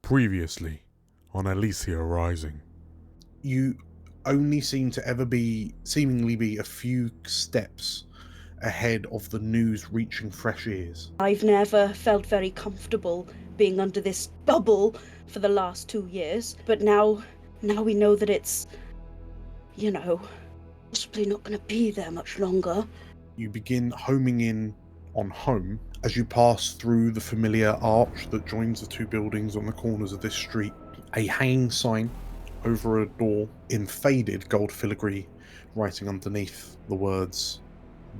Previously on Elysia Rising. You only seem to ever seemingly be a few steps ahead of the news reaching fresh ears. I've never felt very comfortable being under this bubble for the last 2 years, but now we know that it's, possibly not going to be there much longer. You begin homing in on home as you pass through the familiar arch that joins the two buildings on the corners of this street. A hanging sign over a door in faded gold filigree, writing underneath the words,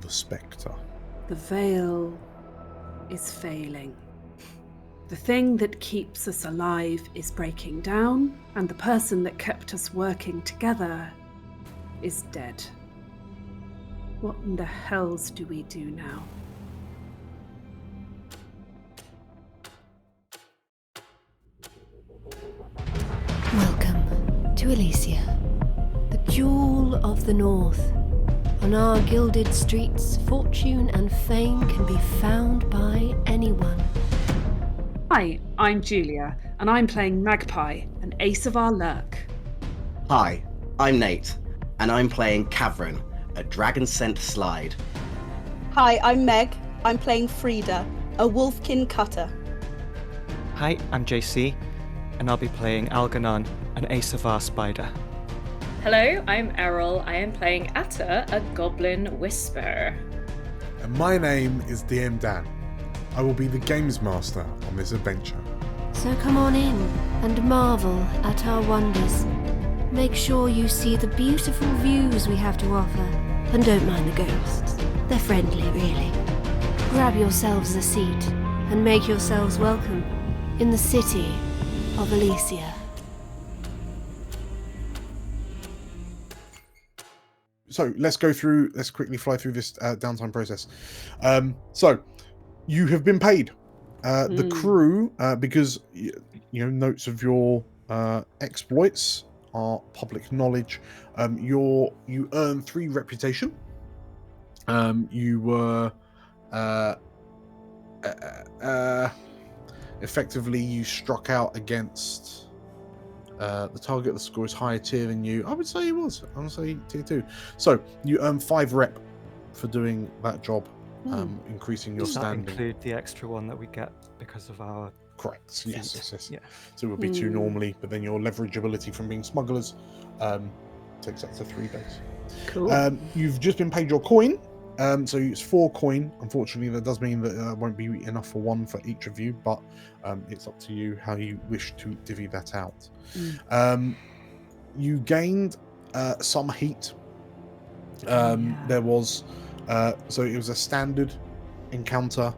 "The Spectre." The veil is failing. The thing that keeps us alive is breaking down, and the person that kept us working together is dead. What in the hells do we do now? Welcome to Elysia, the jewel of the north. On our gilded streets, fortune and fame can be found by anyone. Hi, I'm Julia, and I'm playing Magpie, an ace of our lurk. Hi, I'm Nate, and I'm playing Cavern, a dragon-scent slide. Hi, I'm Meg. I'm playing Frida, a wolfkin cutter. Hi, I'm JC, and I'll be playing Algernon, an ace of our spider. Hello, I'm Errol. I am playing Atta, a goblin whisperer. And my name is DM Dan. I will be the games master on this adventure. So come on in and marvel at our wonders. Make sure you see the beautiful views we have to offer, and don't mind the ghosts. They're friendly, really. Grab yourselves a seat and make yourselves welcome in the city of Elysia. So let's quickly fly through this downtime process. So you have been paid. The crew, because notes of your exploits are public knowledge. You earn 3 reputation. You were effectively you struck out against the target. The score is higher tier than you. I would say it was. I would say tier 2. So you earn 5 rep for doing that job, increasing your Does that standing. include the extra one that we get because of our... Correct. Yes. Yeah. So it would be 2 normally, but then your leverageability from being smugglers takes up to 3 base. Cool. You've just been paid your coin. So it's 4 coin. Unfortunately, that does mean that won't be enough for 1 for each of you, but it's up to you how you wish to divvy that out. You gained some heat. There was so it was a standard encounter,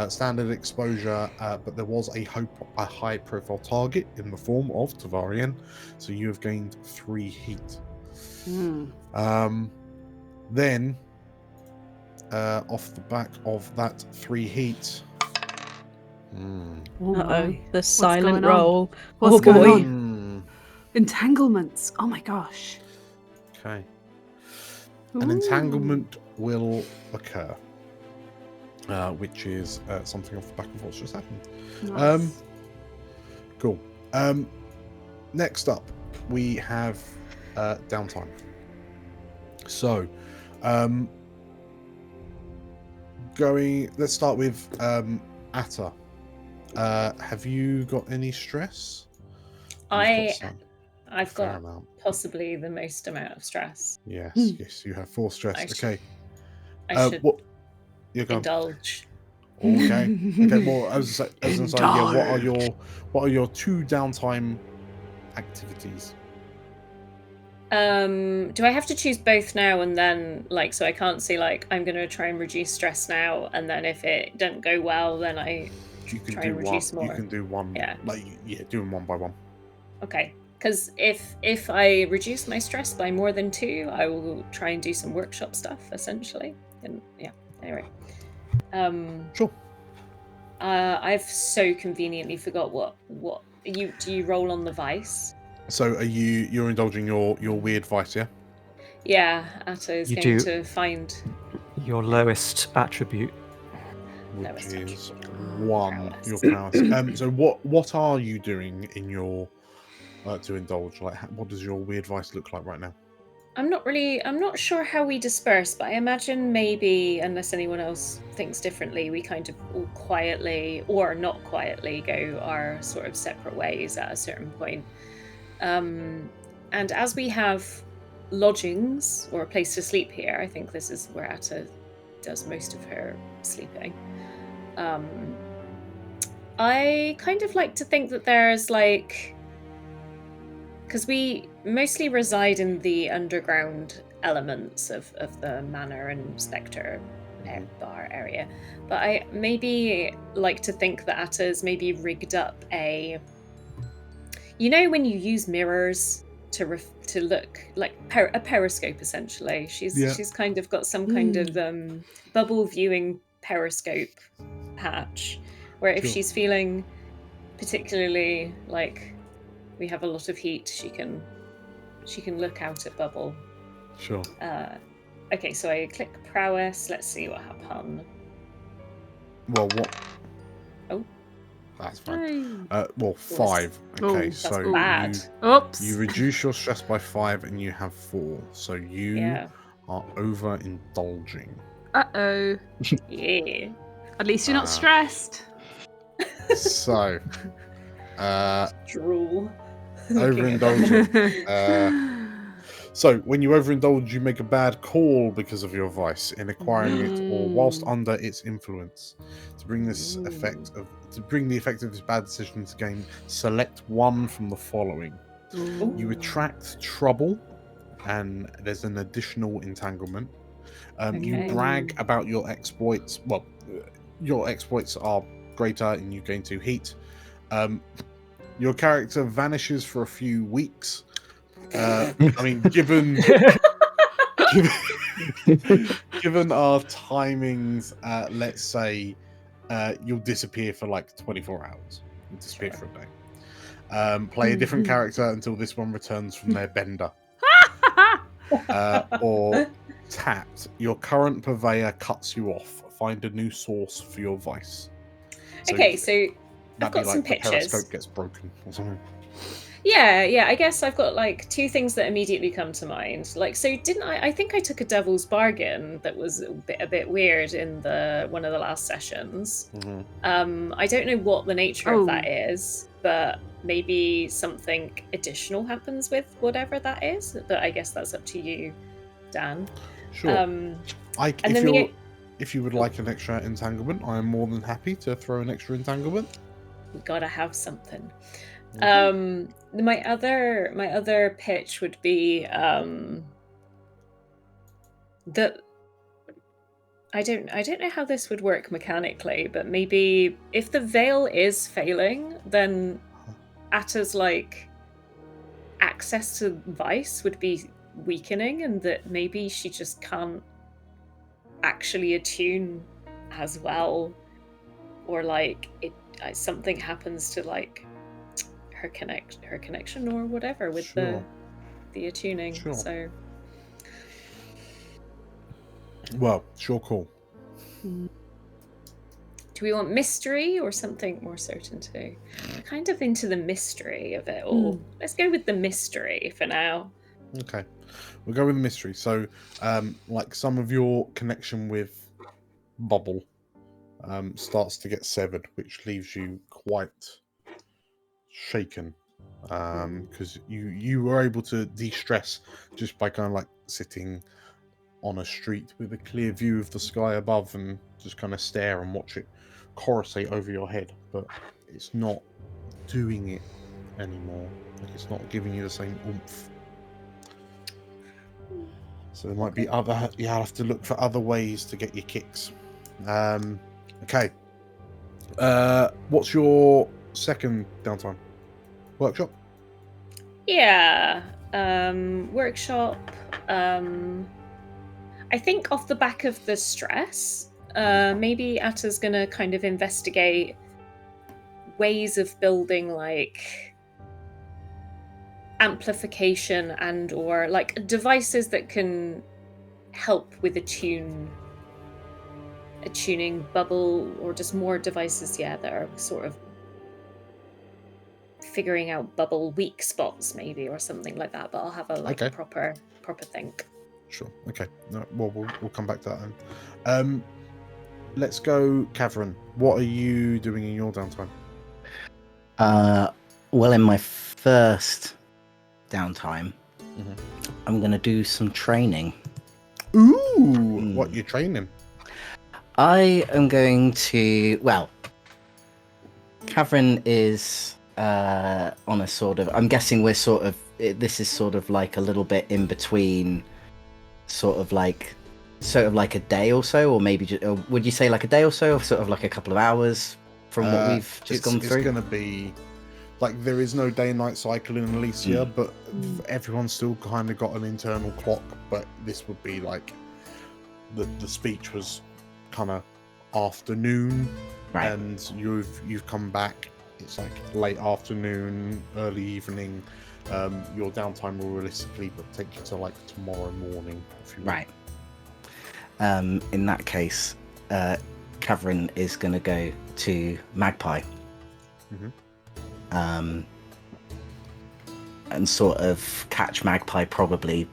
standard exposure, but there was a high profile target in the form of Tavarian, so you have gained 3 heat. Then off the back of that 3 heat, Uh-oh, the silent going on? roll. What's Oh going boy. on? Entanglements. Oh my gosh. okay, an entanglement will occur, which is something off the back of what's just happened. Nice. Cool. Next up, we have downtime. So, let's start with Atta. Have you got any stress? I've Fair got amount. possibly the most amount of stress. Yes, you have 4 stress. Okay. I should What? You're going. indulge. Okay. More as an aside, yeah. What are your 2 downtime activities? Do I have to choose both now and then? So I can't say I'm going to try and reduce stress now, and then if it doesn't go well, then I try and reduce more. You can do 1. Yeah. Do them 1 by 1. Okay. Because if I reduce my stress by more than 2, I will try and do some workshop stuff, essentially. And yeah, anyway. Sure. I've so conveniently forgot what do you roll on the vice? So you're indulging your weird vice, yeah? Yeah, Atta is You going do. to find Your lowest attribute. which Lowest is attribute. 1. Prowess. Your prowess. So what are you doing in your to indulge? Like, what does your weird vice look like right now? I'm not sure how we disperse, but I imagine maybe, unless anyone else thinks differently, we kind of all quietly, or not quietly, go our sort of separate ways at a certain point. And as we have lodgings or a place to sleep here, I think this is where Atta does most of her sleeping. I kind of like to think that there's like, because we mostly reside in the underground elements of the manor and spectre bar area, but I maybe like to think that Atta's maybe rigged up a, you know, when you use mirrors to look like a periscope, essentially. She's kind of got some kind of bubble viewing periscope patch, where if she's feeling particularly like we have a lot of heat, she can look out at bubble. Sure. Okay, so I click prowess. Let's see what happens. Well, what? Oh, that's fine. Hey. Well, 5. Okay, that's so bad. Oops. you reduce your stress by 5, and you have 4. So you are overindulging. Uh-oh. Yeah. At least you're not stressed. So, Drool. overindulging. So, when you overindulge, you make a bad call because of your vice in acquiring it, or whilst under its influence. To bring the effect of this bad decision to game, select 1 from the following. You attract trouble, and there's an additional entanglement. You brag about your exploits. Well, your exploits are greater, and you gain 2 heat. Your character vanishes for a few weeks. I mean, given our timings, let's say you'll disappear for like 24 hours. You'll disappear for a day. Play a different character until this one returns from their bender. Or tapped. Your current purveyor cuts you off. Find a new source for your vice. So I've got some pitches. The periscope gets broken or something. Yeah, I guess I've got like 2 things that immediately come to mind. Like, so didn't I think I took a devil's bargain that was a bit weird in one of the last sessions. I don't know what the nature of that is, but maybe something additional happens with whatever that is. But I guess that's up to you, Dan. Sure. If you would like an extra entanglement, I am more than happy to throw an extra entanglement. We gotta have something. My other pitch would be that I don't know how this would work mechanically, but maybe if the veil is failing, then Atta's like access to vice would be weakening, and that maybe she just can't actually attune as well, or like something happens to like her connection or whatever with the attuning. Sure. So well, sure, cool. Do we want mystery or something more certainty? I'm kind of into the mystery of it all. Let's go with the mystery for now. Okay, we'll go with the mystery. So like some of your connection with Bubble starts to get severed, which leaves you quite shaken, because you were able to de-stress just by kind of like sitting on a street with a clear view of the sky above and just kind of stare and watch it coruscate over your head, but it's not doing it anymore. Like, it's not giving you the same oomph. So there might be you have to look for other ways to get your kicks. Okay. What's your second downtime? Workshop? Yeah. Workshop. I think off the back of the stress, maybe Atta's gonna kind of investigate ways of building like amplification and or like devices that can help with attuning bubble or just more devices, that are sort of figuring out bubble weak spots maybe or something like that, but I'll have a Okay. proper think. Sure. Okay. No, well, we'll come back to that then. Let's go, Cavern. What are you doing in your downtime? Well, in my first downtime, Mhm. I'm going to do some training. Ooh, what you training? I am going to. Well, Cavern is on a sort of. I'm guessing we're sort of. This is sort of like a little bit in between, sort of like a day or so, or maybe or would you say like a day or so, or sort of like a couple of hours from what we've just gone through? It's going to be like there is no day and night cycle in Elysia, but everyone's still kind of got an internal clock. But this would be like the speech was kind of afternoon, Right. and you've come back. It's like late afternoon, early evening. Your downtime will realistically take you to like tomorrow morning. If you Right. In that case, Cavern is going to go to Magpie. Mhm. And sort of catch Magpie probably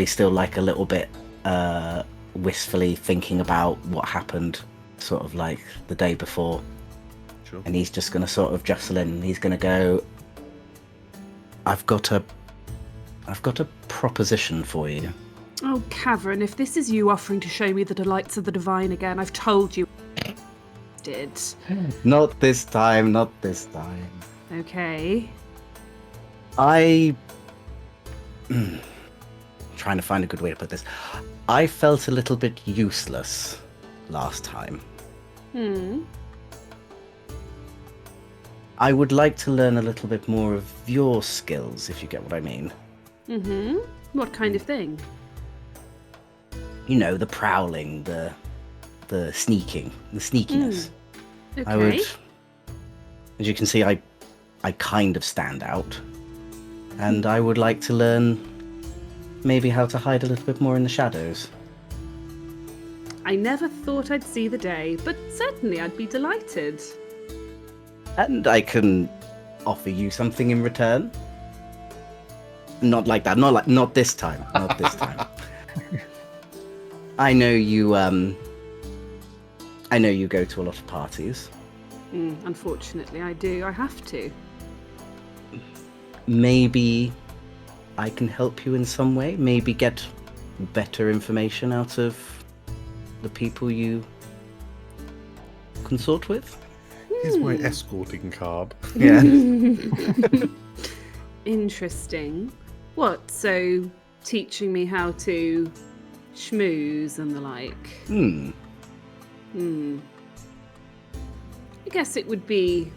still like a little bit wistfully thinking about what happened sort of like the day before. Sure. And he's just going to sort of jostle in. He's going to go, I've got a proposition for you. Oh, Cavern, if this is you offering to show me the delights of the divine again, I've told you did. Not this time. Okay. Trying to find a good way to put this. I felt a little bit useless last time. I would like to learn a little bit more of your skills, if you get what I mean. What kind of thing? You know, the prowling, the sneakiness. Okay. I would, as you can see, I kind of stand out, and I would like to learn maybe how to hide a little bit more in the shadows. I never thought I'd see the day, but certainly I'd be delighted. And I can offer you something in return. Not like that. Not this time. Not this time. I know you go to a lot of parties. Unfortunately, I do. I have to. Maybe I can help you in some way. Maybe get better information out of the people you consort with. Here's my escorting card. Yeah. Interesting. What, so teaching me how to schmooze and the like? I guess it would be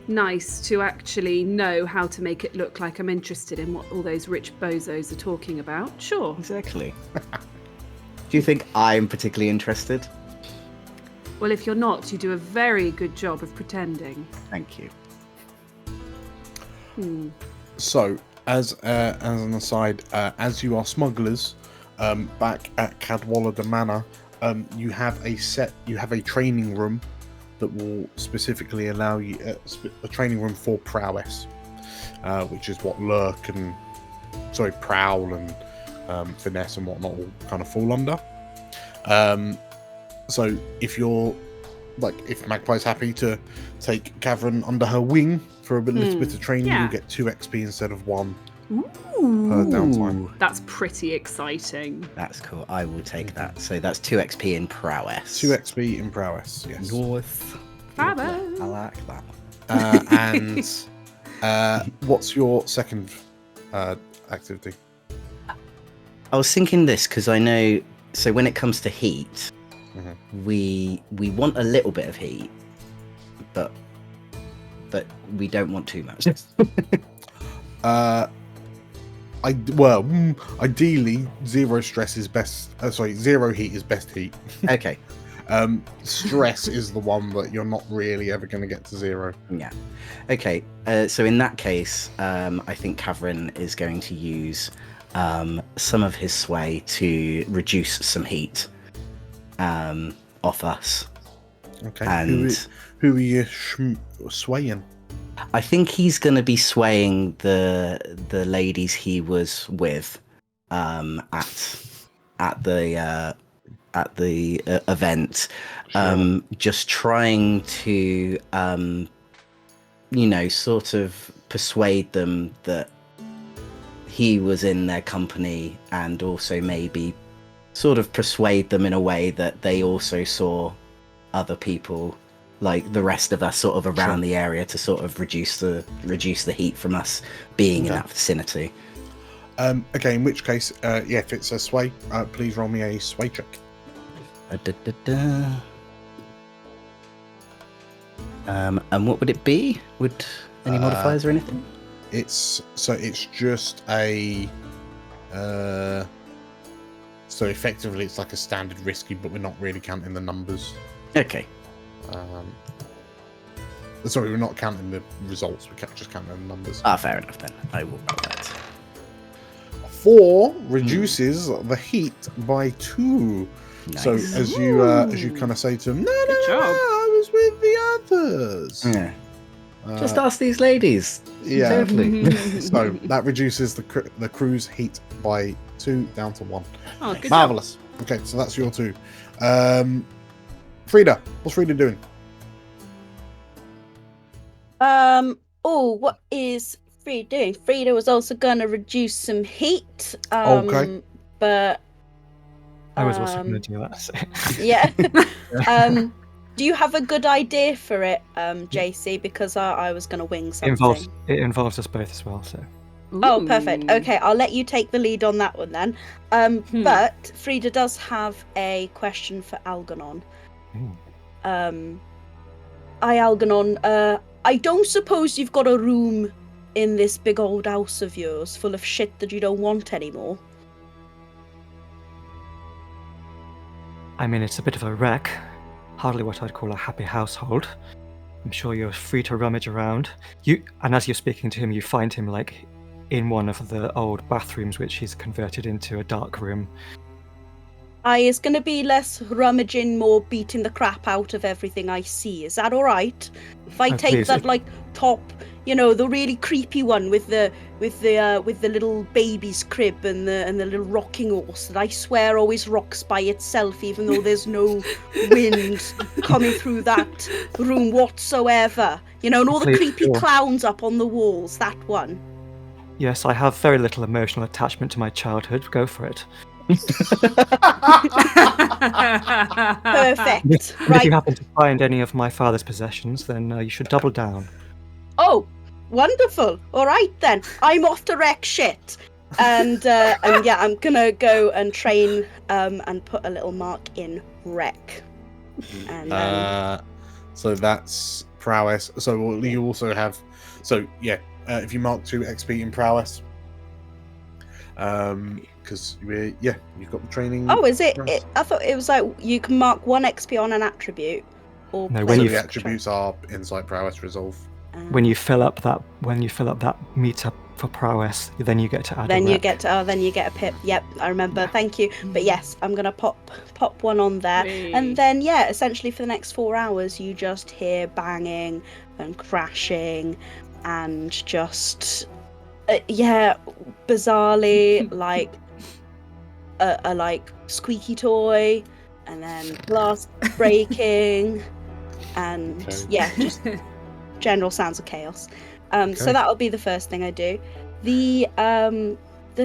nice to actually know how to make it look like I'm interested in what all those rich bozos are talking about. Sure. Exactly. Do you think I'm particularly interested? Well, if you're not, you do a very good job of pretending. Thank you. So, as an aside, as you are smugglers, back at Cadwallader Manor, you have a training room that will specifically allow you a training room for prowess, which is what prowl and finesse and whatnot will kind of fall under. So if Magpie's happy to take Cavern under her wing for a little bit of training, yeah. you'll get 2 XP instead of 1 Ooh, per downtime. that's pretty exciting. That's cool. I will take that. So that's 2 XP in prowess. 2 XP in prowess, yes. North. Fabulous. I like that. And what's your second activity? I was thinking this because I know. So when it comes to heat, we want a little bit of heat, but we don't want too much. Ideally, 0 stress is best. 0 heat is best heat. Okay. Stress is the one that you're not really ever going to get to 0. Yeah. Okay. So in that case, I think Cavern is going to use some of his sway to reduce some heat. off us. Okay. And who are you swaying? I think he's going to be swaying the ladies he was with at the event, Sure. just trying to sort of persuade them that he was in their company, and also maybe sort of persuade them in a way that they also saw other people like the rest of us sort of around the area, to sort of reduce the heat from us being in that vicinity. Okay, in which case, if it's a sway, please roll me a sway check. And what would it be? Would any modifiers or anything? It's just a so effectively it's like a standard risky, but we're not really counting the numbers. Okay. Sorry, we're not counting the results. We can't just count the numbers. Fair enough then. I will roll that. 4 reduces the heat by 2. Nice. So as you kind of say to him, no, I was with the others. Yeah. Just ask these ladies. Yeah. Totally. So that reduces the crew's heat by 2 down to 1. Oh, good Marvelous. Okay, so that's your 2. Frida, what's Frida doing? What is Frida doing? Frida was also gonna reduce some heat. Okay. But I was also going to do that. So. yeah. Do you have a good idea for it, JC? Because I was gonna wing something. It involves us both as well. So. Oh, perfect. Okay, I'll let you take the lead on that one then. But Frida does have a question for Algernon. Algernon, I don't suppose you've got a room in this big old house of yours full of shit that you don't want anymore? I mean, it's a bit of a wreck. Hardly what I'd call a happy household. I'm sure you're free to rummage around. And as you're speaking to him, you find him like in one of the old bathrooms, which he's converted into a dark room. It's going to be less rummaging, more beating the crap out of everything I see. Is that all right? If I take please. that like top, the really creepy one with the little baby's crib and the little rocking horse that I swear always rocks by itself, even though there's no wind coming through that room whatsoever. And all the Please, creepy sure. clowns up on the walls. That one. Yes, I have very little emotional attachment to my childhood. Go for it. Perfect. And if you Right. happen to find any of my father's possessions, then you should double down. Oh, wonderful. All right then. I'm off to wreck shit. And yeah, I'm gonna go and train and put a little mark in wreck. And So that's prowess. So you also have, if you mark 2 XP in prowess, because you've got the training. oh, is it? I thought it was like you can mark 1 XP on an attribute. Or No, So when the you attributes are insight, prowess, resolve. when you fill up that meter for prowess, then you get to add. Then a you rep. get a pip. Yep, I remember. Thank you. But yes, I'm gonna pop 1 on there, and then essentially for the next 4 hours, you just hear banging and crashing, and just bizarrely like a like squeaky toy, and then glass breaking, and just general sounds of chaos. So that'll be the first thing I do. The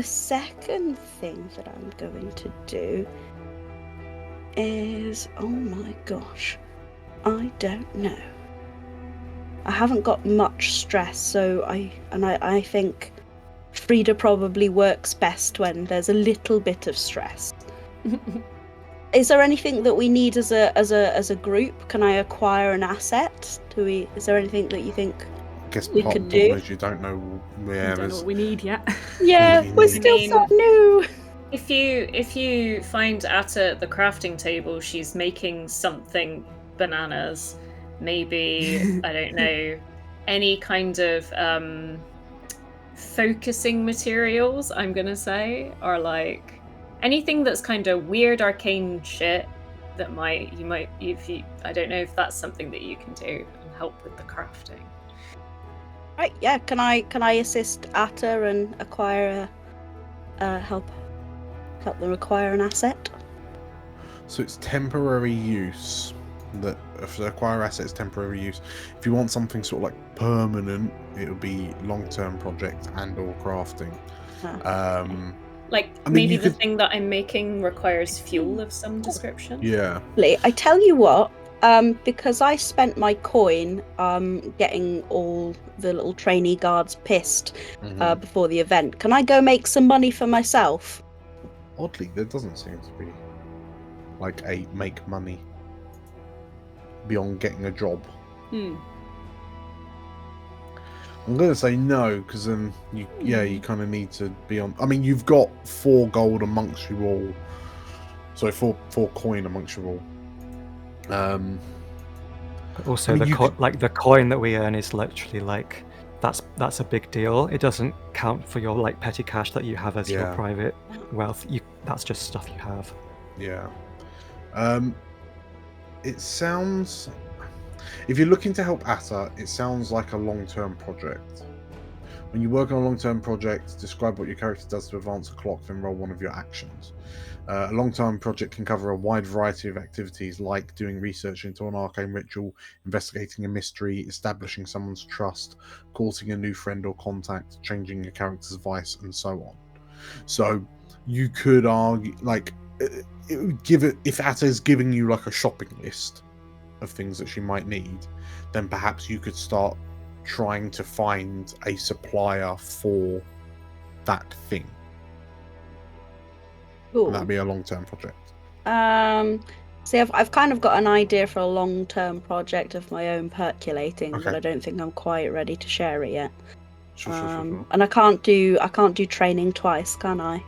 second thing that I'm going to do is, oh my gosh, I don't know. I haven't got much stress, so I think Frida probably works best when there's a little bit of stress. Is there anything that we need as a group? Can I acquire an asset? Is there anything that you think? I guess We part could of the problem do. is you don't know We where don't know what we need yet. Yeah, Maybe we're we still need- so new. If you find at the crafting table she's making something bananas, maybe I don't know, any kind of focusing materials, I'm gonna say, or like anything that's kind of weird arcane shit that I don't know if that's something that you can do and help with the crafting. Right, yeah. Can I assist Atta and acquire help them acquire an asset? So it's temporary use. That if the acquire assets, temporary use. If you want something sort of like permanent, it would be long-term project and or crafting. Maybe the thing that I'm making requires fuel of some description. Yeah. I tell you what, because I spent my coin getting all the little trainee guards pissed before the event. Can I go make some money for myself? Oddly, there doesn't seem to be like a make money beyond getting a job. I'm gonna say no, because then you kind of need to be on. I mean, you've got 4 gold amongst you all, so 4 coin amongst you all. But also, the coin that we earn is literally like that's a big deal. It doesn't count for your like petty cash that you have as your private wealth. That's just stuff you have. Yeah. It sounds. If you're looking to help Atta, it sounds like a long-term project. When you work on a long-term project, describe what your character does to advance a clock, then roll one of your actions. A long-term project can cover a wide variety of activities, like doing research into an arcane ritual, investigating a mystery, establishing someone's trust, courting a new friend or contact, changing your character's vice, and so on. So you could argue, like, it would give it, if Atta is giving you like a shopping list of things that she might need, then perhaps you could start trying to find a supplier for that thing. Cool. And that'd be a long-term project. See, I've kind of got an idea for a long-term project of my own percolating, but I don't think I'm quite ready to share it yet. Sure. And I can't do training twice, can I?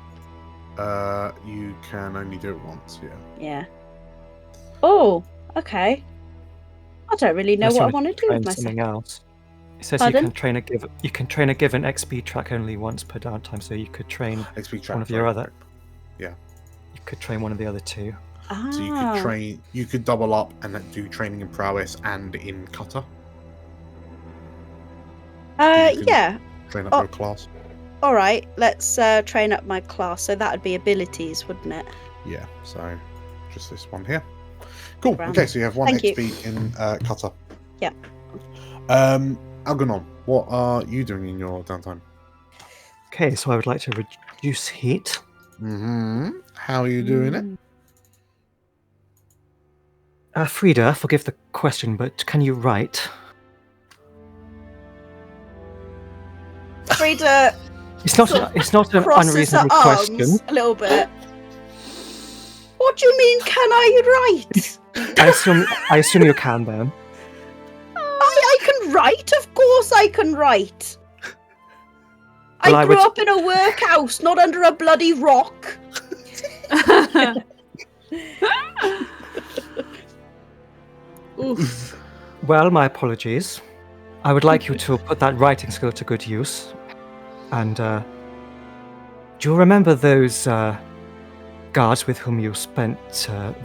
You can only do it once. Yeah. Oh, okay. I don't really know what I want to do with myself. Something else. It says Pardon? you can train a given XP track only once per downtime, so you could train XP track one of your other. Yeah. You could train one of the other 2. So you could train. You could double up and then do training in prowess and in cutter. Yeah. Train up your class. All right. Let's train up my class. So that would be abilities, wouldn't it? Yeah. So just this one here. Cool. Grand. Okay, so you have 1 Thank XP in cutter. Yeah. Algernon, what are you doing in your downtime? Okay, so I would like to reduce heat. How are you doing it? Frida, forgive the question, but can you write? Frida. It's not an unreasonable question. A little bit. What do you mean? Can I write? I assume you can then. I can write. Of course, I can write. Well, I grew up in a workhouse, not under a bloody rock. Oof. Well, my apologies. I would like you to put that writing skill to good use. And do you remember those guards with whom you spent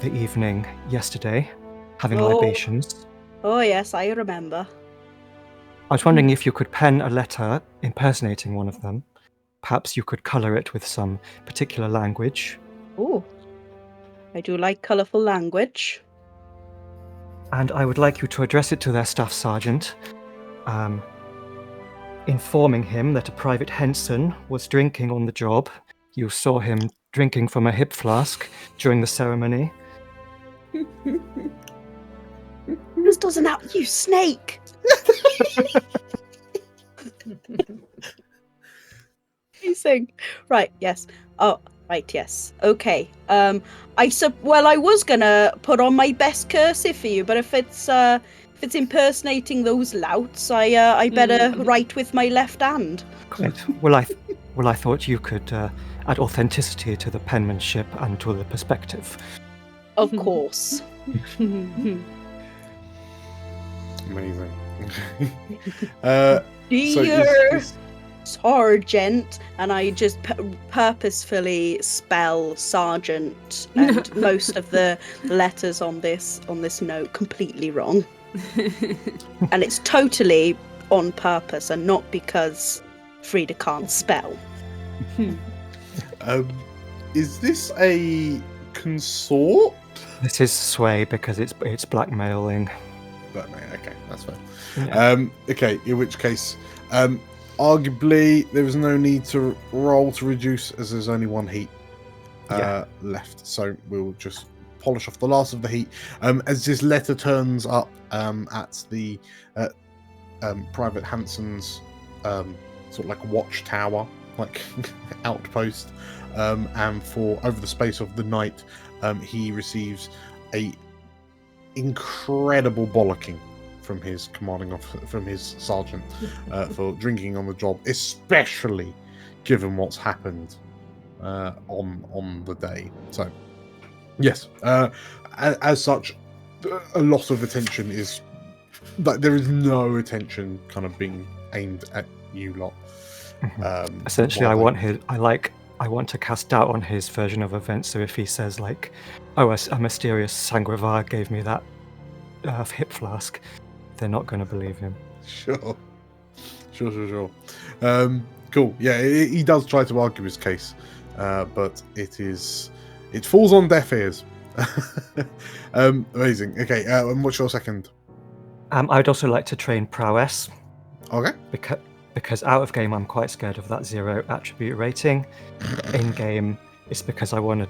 the evening yesterday, having libations? Oh yes, I remember. I was wondering if you could pen a letter impersonating one of them. Perhaps you could colour it with some particular language. Oh, I do like colourful language. And I would like you to address it to their staff sergeant, informing him that a Private Henson was drinking on the job. You saw him drinking from a hip flask during the ceremony. This doesn't happen, you snake! Amazing. Right, yes. Oh, right, yes. Okay. I was gonna put on my best cursive for you, but if it's impersonating those louts, I better write with my left hand. Great. Well, I thought you could add authenticity to the penmanship and to the perspective. Of course. Amazing. Sergeant, and I just purposefully spell sergeant and most of the letters on this note completely wrong. And it's totally on purpose and not because Frida can't spell. Is this a consort? This is sway because it's blackmailing. Okay, that's fine. Yeah. Okay, in which case, arguably there is no need to roll to reduce, as there's only one heat left. So we'll just polish off the last of the heat. As this letter turns up at the Private Hanson's sort of like watchtower, like outpost, and for over the space of the night, he receives a incredible bollocking from his from his sergeant for drinking on the job, especially given what's happened on the day. So yes, as such, a lot of attention is, but there is no attention kind of being aimed at you lot. Essentially, I want to cast doubt on his version of events. So if he says like, "Oh, a mysterious Sangrevar gave me that hip flask," they're not going to believe him. Sure. Cool. Yeah, he does try to argue his case, but it falls on deaf ears. Amazing. Okay, and what's your second? I'd also like to train prowess. Okay. Because out of game, I'm quite scared of that 0 attribute rating. In game, it's because I want to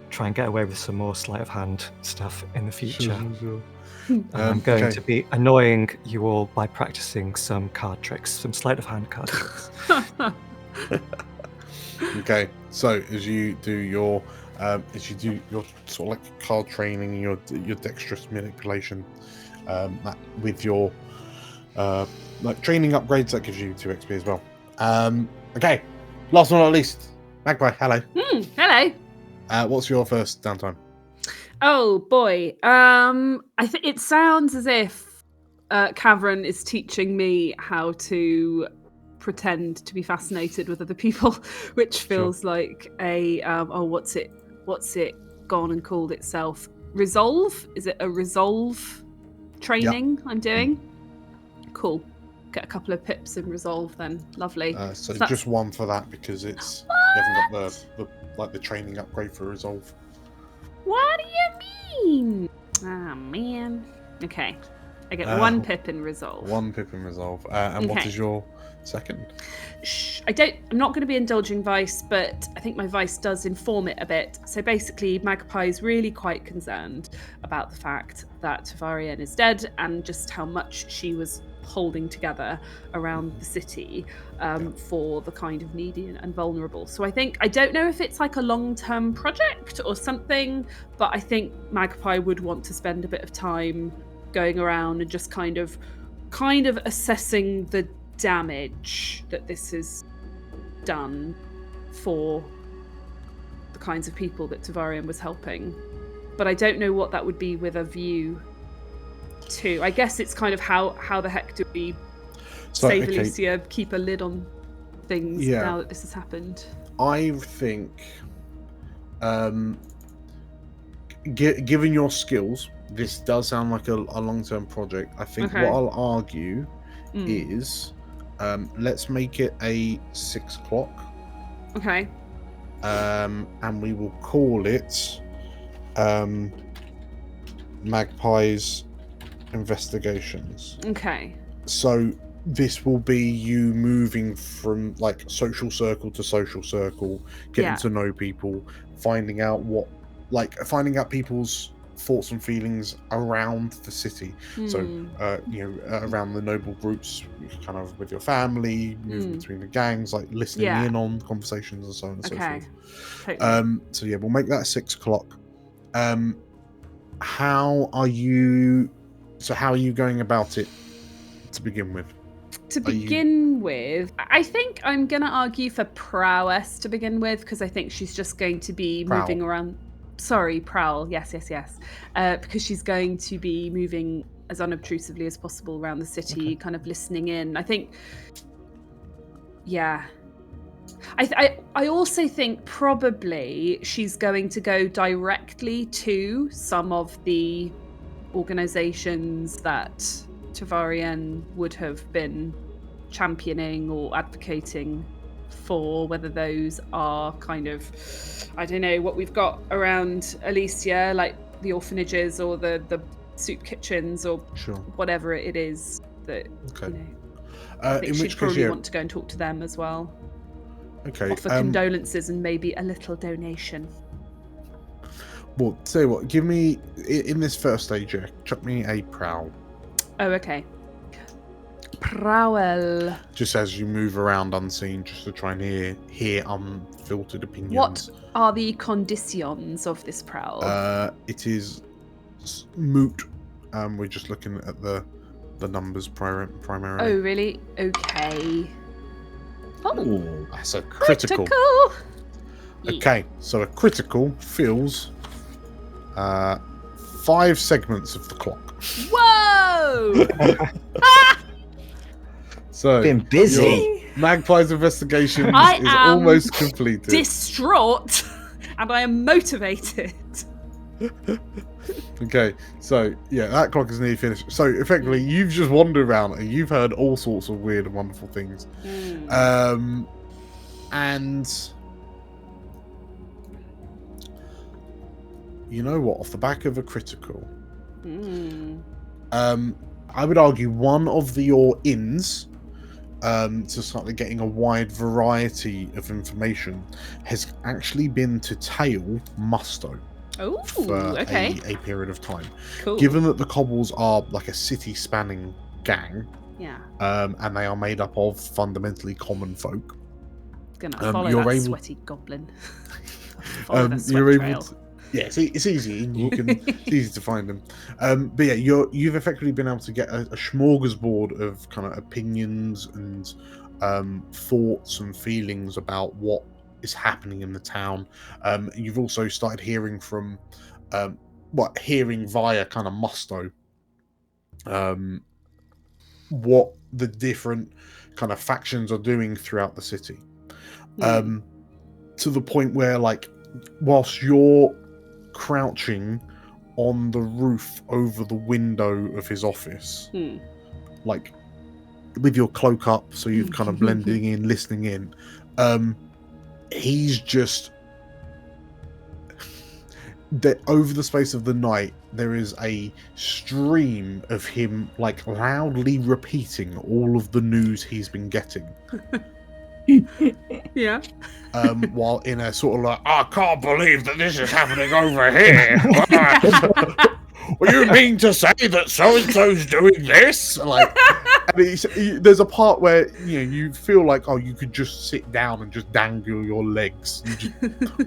try and get away with some more sleight of hand stuff in the future. Sure. I'm going to be annoying you all by practicing some card tricks, some sleight of hand card tricks. Okay, so as you do your sort of like card training, your dexterous manipulation, with your like training upgrades, that gives you 2 XP as well. Okay, last but not least, Magpie. Hello. Hello. What's your first downtime? Oh boy. I think it sounds as if Cavern is teaching me how to pretend to be fascinated with other people, which feels like a what's it gone and called itself? Resolve? Is it a resolve training I'm doing? Cool. Get a couple of pips in resolve then. Lovely. So that's just 1 for that because it's you haven't got the training upgrade for resolve. What do you mean? Ah, man. Okay. I get 1 pip in resolve. 1 pip in resolve. And what Okay. is your second? I'm not going to be indulging Vice, but I think my Vice does inform it a bit. So basically, Magpie is really quite concerned about the fact that Tavarian is dead and just how much she was holding together around the city for the kind of needy and vulnerable. So I don't know if it's like a long-term project or something, but I think Magpie would want to spend a bit of time going around and just kind of assessing the damage that this has done for the kinds of people that Tavarian was helping. But I don't know what that would be with a view to. I guess it's kind of how the heck do we save Elysia, keep a lid on things now that this has happened? I think, given your skills, this does sound like a long-term project. I think what I'll argue is, let's make it a 6 o'clock. Okay. And we will call it Magpie's Investigations. Okay. So this will be you moving from like social circle to social circle, getting to know people, finding out people's thoughts and feelings around the city. So around the noble groups, kind of with your family, moving between the gangs, like listening in on conversations and so on and so forth. Totally. So yeah, we'll make that 6 o'clock. How are you going about it to begin with? I think I'm going to argue for prowess to begin with, because I think she's just going to be moving around. Sorry, prowl. Yes. Because she's going to be moving as unobtrusively as possible around the city, kind of listening in. I think, Yeah. I also think probably she's going to go directly to some of the organizations that Tavarian would have been championing or advocating for, whether those are kind of, I don't know, what we've got around Elysia, like the orphanages or the soup kitchens or Sure. whatever it is that, Okay. you know, I think In she'd which case, probably yeah. want to go and talk to them as well. Okay. Offer condolences and maybe a little donation. Well, tell you what, give me, in this first stage, yeah, chuck me a prowl. Oh, okay. Prowl. Just as you move around unseen, just to try and hear unfiltered opinions. What are the conditions of this prowl? It is moot. We're just looking at the numbers primarily. Oh, really? Okay. Oh, that's a critical. Okay, so a critical fills 5 segments of the clock. Whoa! So Been busy. your Magpie's investigation I is am almost completed. Distraught, and I am motivated. Okay, so yeah, that clock is nearly finished. So effectively, you've just wandered around and you've heard all sorts of weird and wonderful things. And you know what? Off the back of a critical, I would argue one of your inns, to start getting a wide variety of information, has actually been to tail Musto. Oh, For okay. a period of time. Cool. Given that the Cobbles are like a city-spanning gang, Yeah. and they are made up of fundamentally common folk, Gonna follow you're that able- sweaty goblin. Follow the sweat you're able trail. to, yeah, it's easy. You can it's easy to find them. But yeah, you've effectively been able to get a smorgasbord of kind of opinions and thoughts and feelings about what is happening in the town. You've also started hearing from hearing via kind of Musto what the different kind of factions are doing throughout the city. To the point where, like, whilst you're crouching on the roof over the window of his office, like with your cloak up, so you're kind of blending in, listening in, he's just that over the space of the night there is a stream of him like loudly repeating all of the news he's been getting. Yeah. While in a sort of like, I can't believe that this is happening over here. Well, you mean to say that so-and-so's doing this? Like, and there's a part where you feel like, oh, you could just sit down and just dangle your legs and just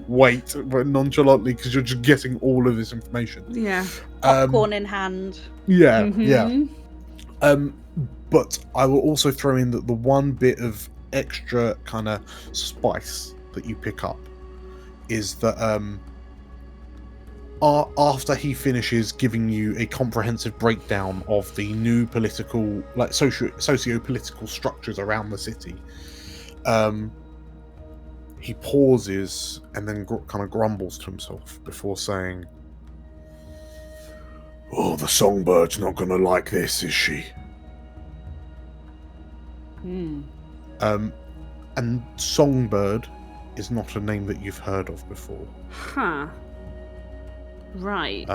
wait, but nonchalantly, because you're just getting all of this information. Yeah. Popcorn in hand. Yeah, Mhm. yeah. But I will also throw in that the one bit of extra kind of spice that you pick up is that after he finishes giving you a comprehensive breakdown of the new political, like socio-political structures around the city, he pauses and then kind of grumbles to himself before saying, "Oh, the Songbird's not gonna like this, is she?" And Songbird is not a name that you've heard of before. Huh. Right.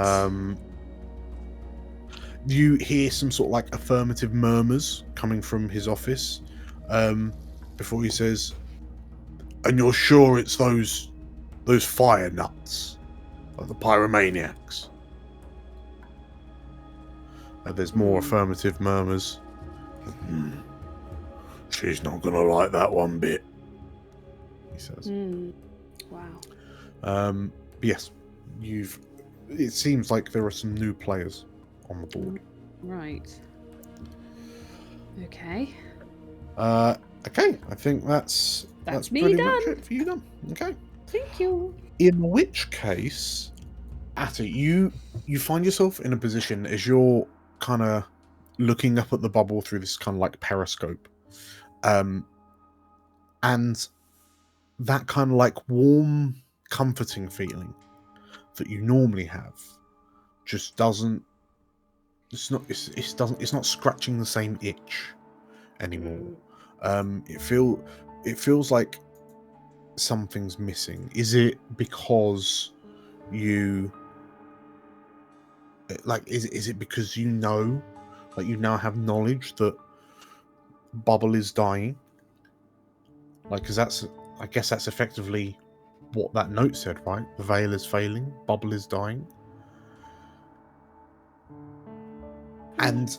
You hear some sort of like affirmative murmurs coming from his office before he says, "And you're sure it's those fire nuts, like the pyromaniacs?" There's more affirmative murmurs. She's not gonna like that one bit, he says. Wow. Yes, it seems like there are some new players on the board. Right. Okay. Okay, I think that's me pretty done. much it for you done. Okay. Thank you. In which case, Atty, you find yourself in a position as you're kind of looking up at the bubble through this kind of like periscope. and that kind of like warm, comforting feeling that you normally have just doesn't. It's not. It's not scratching the same itch anymore. It feels like something's missing. Is it because you like? Is it because you know, like you now have knowledge that Bubble is dying? Like, because I guess that's effectively what that note said, right? The veil is failing, Bubble is dying. And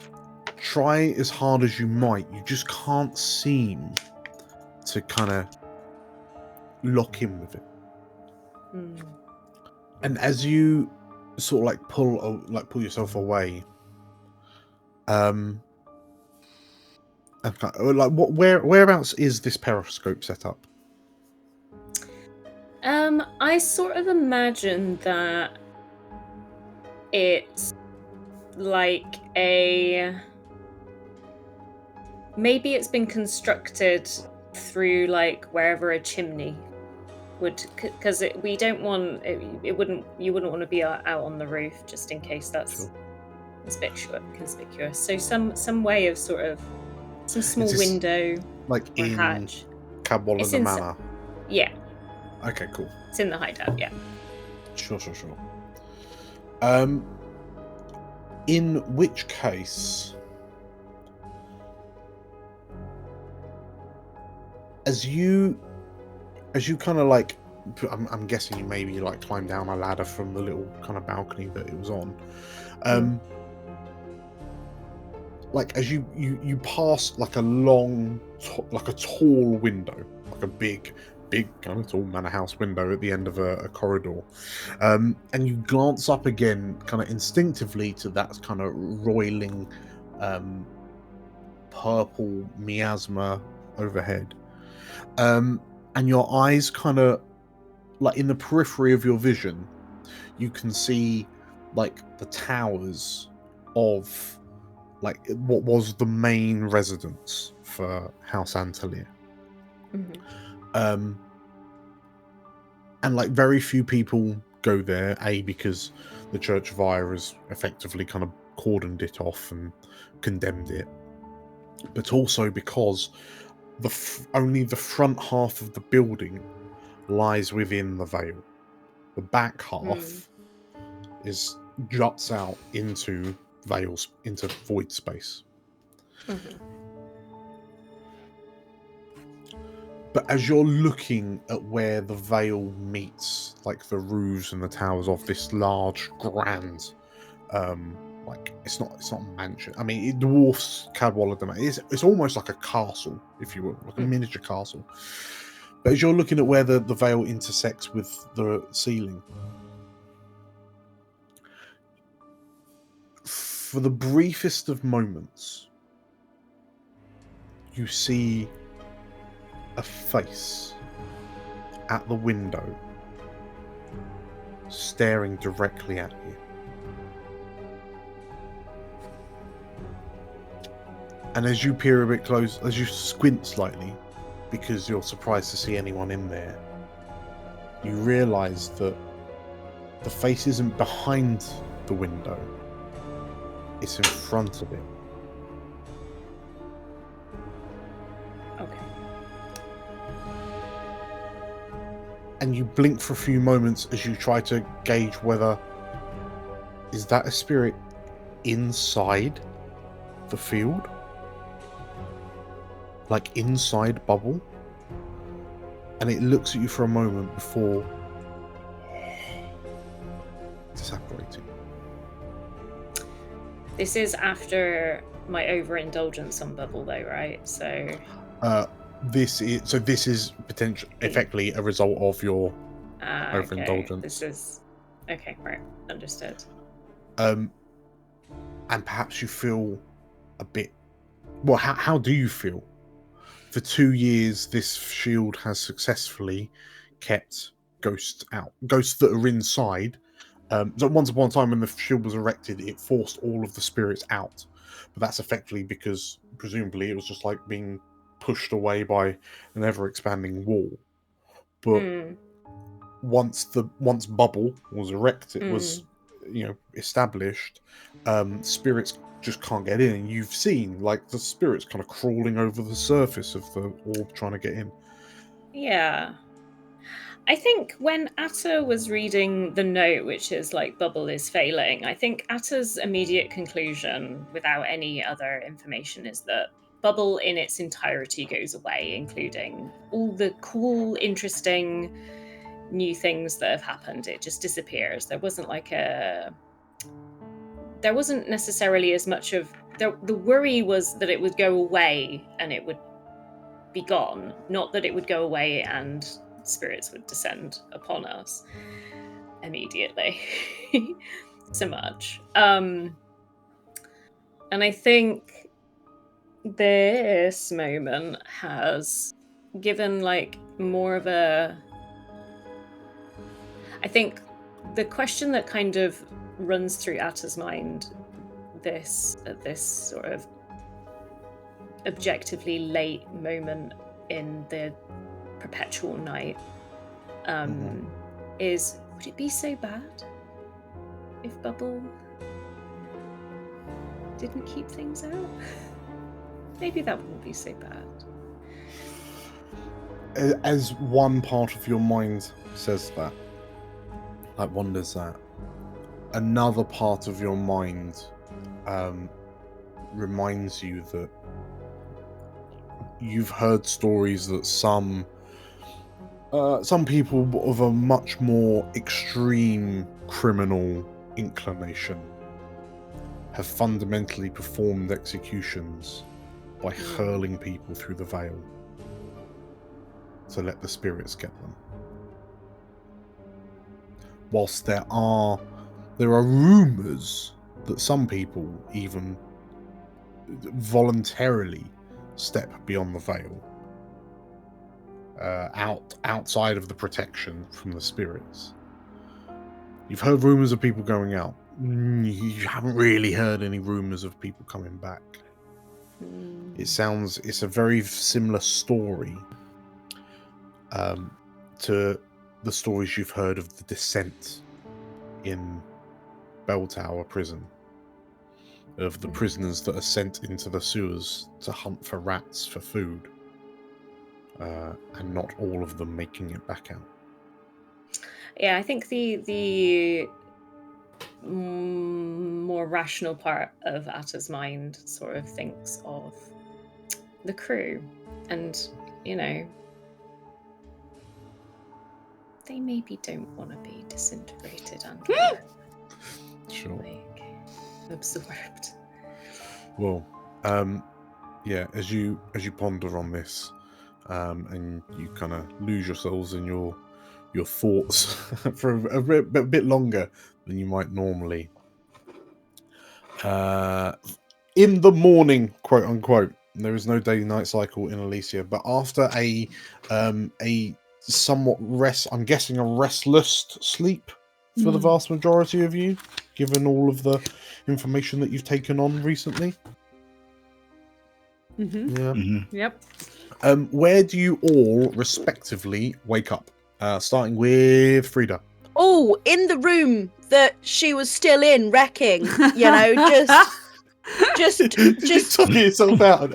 try as hard as you might, you just can't seem to kind of lock in with it. And as you sort of like pull yourself away, like whereabouts is this periscope set up? I sort of imagine that it's like maybe it's been constructed through like wherever a chimney would, because we don't want you wouldn't want to be out on the roof just in case that's conspicuous. So some way of sort of some small window, like or in hatch. Cadwall and the Manor. Yeah. Okay, cool. It's in the hideout. Yeah. Sure. In which case, as you kind of like, I'm guessing you maybe like climb down a ladder from the little kind of balcony that it was on. Like as you pass like a long, like a tall window, like a big kind of tall manor house window at the end of a corridor, and you glance up again, kind of instinctively, to that kind of roiling, purple miasma overhead, and your eyes kind of like in the periphery of your vision, you can see like the towers of like what was the main residence for House Antalya. And like very few people go there, because the Church of Ire has effectively kind of cordoned it off and condemned it, but also because only the front half of the building lies within the veil. The back half juts out into void space. But as you're looking at where the veil meets, like the roofs and the towers of this large, grand, like it's not a mansion. I mean, it dwarfs Cadwall of the Manor. It's almost like a castle, if you will, like a miniature castle. But as you're looking at where the veil intersects with the ceiling, for the briefest of moments, you see a face at the window staring directly at you. And as you peer a bit close, as you squint slightly, because you're surprised to see anyone in there, you realise that the face isn't behind the window, it's in front of it. Okay. And you blink for a few moments as you try to gauge whether is that a spirit inside the field, like inside Bubble, and it looks at you for a moment before disapparating. This is after my overindulgence on Bubble, though, right? So this is potentially effectively a result of your overindulgence. Okay. This is okay, right? Understood. And perhaps you feel a bit. Well, how do you feel? For 2 years, this shield has successfully kept ghosts out. Ghosts that are inside. So once upon a time, when the shield was erected, it forced all of the spirits out. But that's effectively because, presumably, it was just like being pushed away by an ever-expanding wall. But once Bubble was erected, was established, spirits just can't get in, and you've seen like the spirits kind of crawling over the surface of the orb trying to get in. Yeah. I think when Atta was reading the note, which is like Bubble is failing, I think Atta's immediate conclusion, without any other information, is that Bubble in its entirety goes away, including all the cool, interesting new things that have happened. It just disappears. There wasn't necessarily as much of the worry was that it would go away and it would be gone, not that it would go away and spirits would descend upon us immediately so much. And I think this moment has given like more of a, I think the question that kind of runs through Atta's mind at this sort of objectively late moment in the perpetual night is, would it be so bad if Bubble didn't keep things out? Maybe that wouldn't be so bad. As one part of your mind says that, like wonders that, another part of your mind reminds you that you've heard stories that some people of a much more extreme criminal inclination have fundamentally performed executions by hurling people through the veil to let the spirits get them. Whilst there are rumours that some people even voluntarily step beyond the veil, outside of the protection from the spirits. You've heard rumours of people going out. You haven't really heard any rumours of people coming back. It's a very similar story to the stories you've heard of the descent in Bell Tower prison, of the prisoners that are sent into the sewers to hunt for rats for food, and not all of them making it back out. Yeah, I think the more rational part of Atta's mind sort of thinks of the crew, and they maybe don't want to be disintegrated and Sure. Absorbed. Well, as you ponder on this, and you kind of lose yourselves in your thoughts for a bit longer than you might normally. In the morning, quote unquote, there is no day-night cycle in Elysia, but after a somewhat I'm guessing a restless sleep for the vast majority of you, given all of the information that you've taken on recently. Yep. Where do you all respectively wake up? Starting with Frida. Oh, in the room that she was still in, wrecking. Just talking yourself out.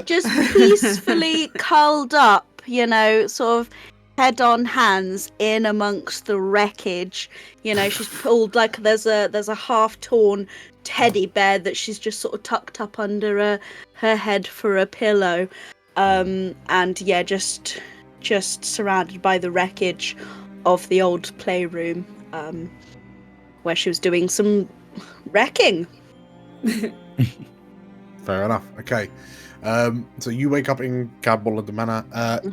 Just peacefully curled up, sort of head on hands in amongst the wreckage. She's pulled there's a half torn teddy bear that she's just sort of tucked up under her head for a pillow, just surrounded by the wreckage of the old playroom, where she was doing some wrecking. Fair enough. Okay. So you wake up in Cadbola de Manor.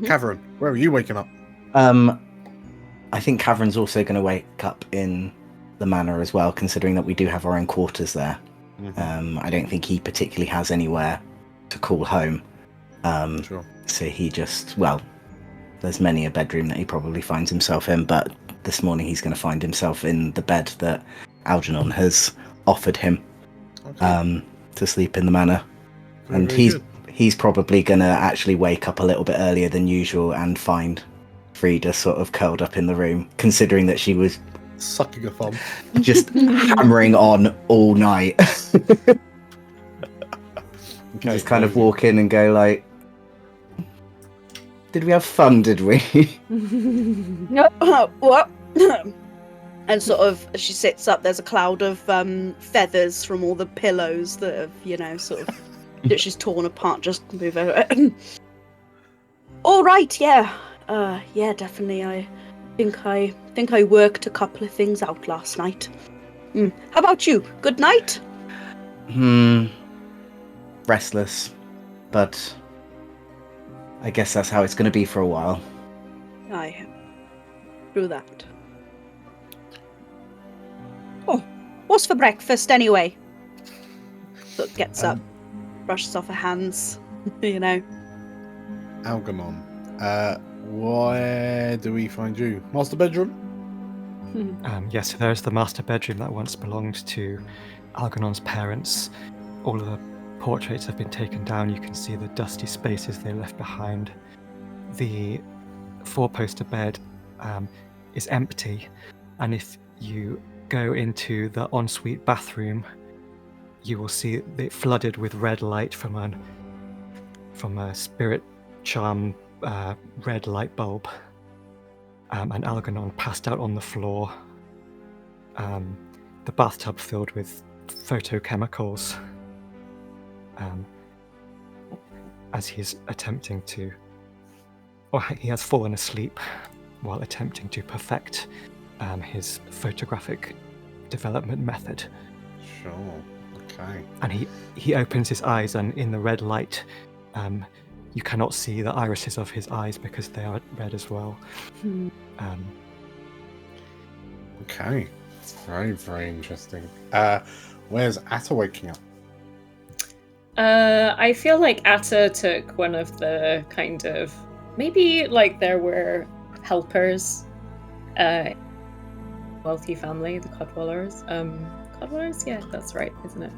Cavern, where are you waking up? I think Cavern's also going to wake up in the manor as well, considering that we do have our own quarters there. I don't think he particularly has anywhere to call home. Sure. So he there's many a bedroom that he probably finds himself in, but this morning he's going to find himself in the bed that Algernon has offered him to sleep in the manor. And he's he's probably gonna actually wake up a little bit earlier than usual and find Frida sort of curled up in the room, considering that she was Sucking a thumb. just hammering on all night. Okay, Just kind of amazing. walk in and go like, did we have fun, did we? What? And sort of, as she sits up, there's a cloud of feathers from all the pillows that have, sort of, that she's torn apart. Just move over. All right, yeah, yeah, definitely. I think I worked a couple of things out last night. How about you? Good night. Restless, but I guess that's how it's going to be for a while. Aye, through that. Oh, what's for breakfast anyway? Sort of gets up, brushes off her hands, Algernon, where do we find you? Master bedroom? Yes, so there's the master bedroom that once belonged to Algernon's parents. All of the portraits have been taken down. You can see the dusty spaces they left behind. The four-poster bed is empty, and if you go into the ensuite bathroom, you will see it flooded with red light from a spirit charm red light bulb, and Algernon passed out on the floor. The bathtub filled with photochemicals, as he's attempting to, or he has fallen asleep while attempting to perfect his photographic development method. Sure. Okay. And he opens his eyes, and in the red light, you cannot see the irises of his eyes because they are red as well. Okay. Very, very interesting. Where's Atta waking up? I feel like Atta took one of the kind of, maybe like there were helpers, wealthy family, the Codwallers. Codwallers? Yeah, that's right, isn't it?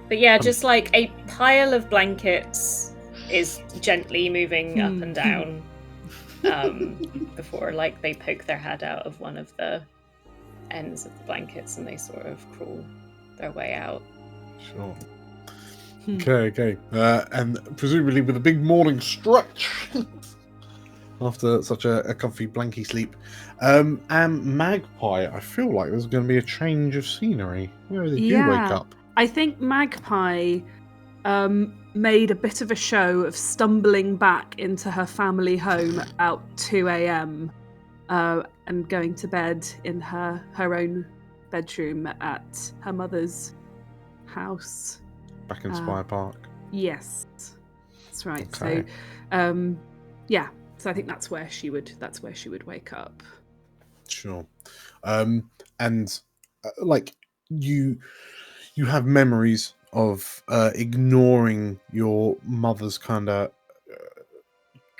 But yeah, just like a pile of blankets is gently moving up and down before like they poke their head out of one of the ends of the blankets and they sort of crawl their way out. Sure. Okay. And presumably with a big morning stretch after such a comfy blanky sleep. And Magpie, I feel like there's going to be a change of scenery. Where did you wake up? I think Magpie made a bit of a show of stumbling back into her family home at about 2 a.m. And going to bed in her own bedroom at her mother's house. Back in Spire Park. Yes, that's right. Okay. So, yeah. So I think that's where she would wake up. Sure. And like you have memories of ignoring your mother's kind of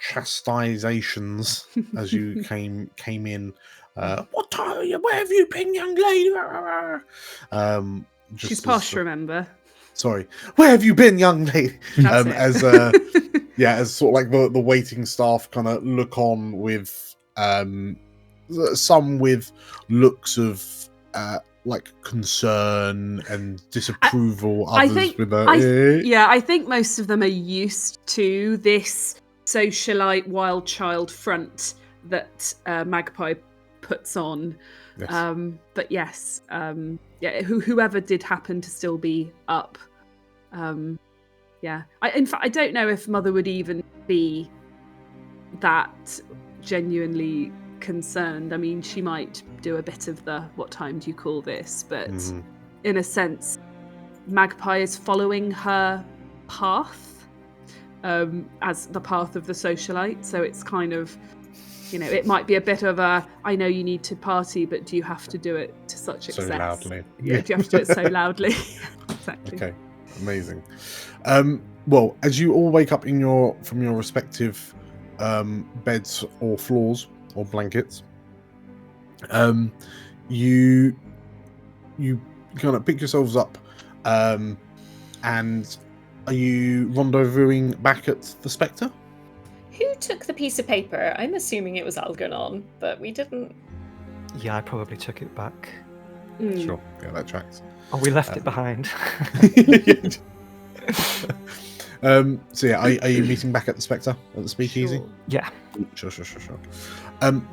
chastizations as you came in. What time are you? Where have you been, young lady? She's posh, remember? Sorry, where have you been, young lady? That's it. As sort of like the waiting staff kind of look on with some with looks of like concern and disapproval. I think most of them are used to this socialite wild child front that Magpie puts on. Yes. But yes, whoever did happen to still be up. In fact, I don't know if Mother would even be that genuinely concerned. I mean, she might do a bit of the "what time do you call this?" But in a sense, Magpie is following her path as the path of the socialite. So it's kind of, it might be a bit of a, I know you need to party, but do you have to do it to such excess? So loudly. Yeah, do you have to do it so loudly? Exactly. Okay, amazing. Well, as you all wake up from your respective beds or floors or blankets, you kind of pick yourselves up, and Are you rendezvousing back at the Spectre? Who took the piece of paper? I'm assuming it was Algernon, but we didn't. Yeah, I probably took it back. Sure. Yeah, that tracks. Oh, we left it behind. So yeah, are you meeting back at the Spectre at the Speakeasy? Sure. Yeah. Sure.